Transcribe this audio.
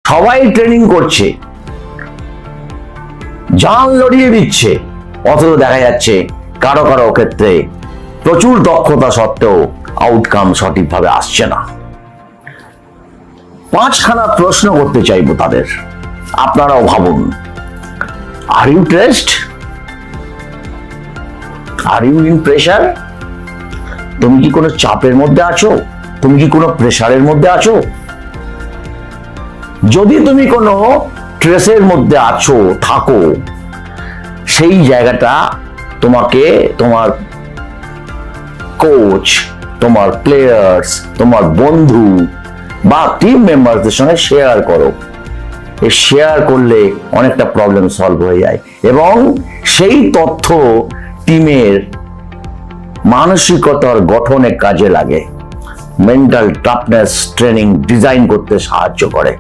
সবাই ট্রেনিং করছে, জান লড়িয়ে দিচ্ছে, অথচ দেখা যাচ্ছে কারো কারো ক্ষেত্রে প্রচুর দক্ষতা সত্ত্বেও আউটকাম সঠিকভাবে আসছে না। 5খানা প্রশ্ন করতে চাইবো তাদের, আপনারাও ভাবুন। Are you stressed? Are you in pressure? তুমি কি কোনো চাপের মধ্যে আছো? তুমি কি কোনো প্রেশারের মধ্যে আছো? যদি তুমি কোনো স্ট্রেসের মধ্যে আছো, থাকো, সেই জায়গাটা তোমাকে তোমার কোচ, তোমার প্লেয়ার্স, তোমার বন্ধু বা টিম মেম্বারদের সঙ্গে শেয়ার করো। এই শেয়ার করলে অনেকটা প্রবলেম সলভ হয়ে যায় এবং সেই তথ্য টিমের মানসিকতার গঠনে কাজে লাগে, মেন্টাল টাফনেস ট্রেনিং ডিজাইন করতে সাহায্য করে।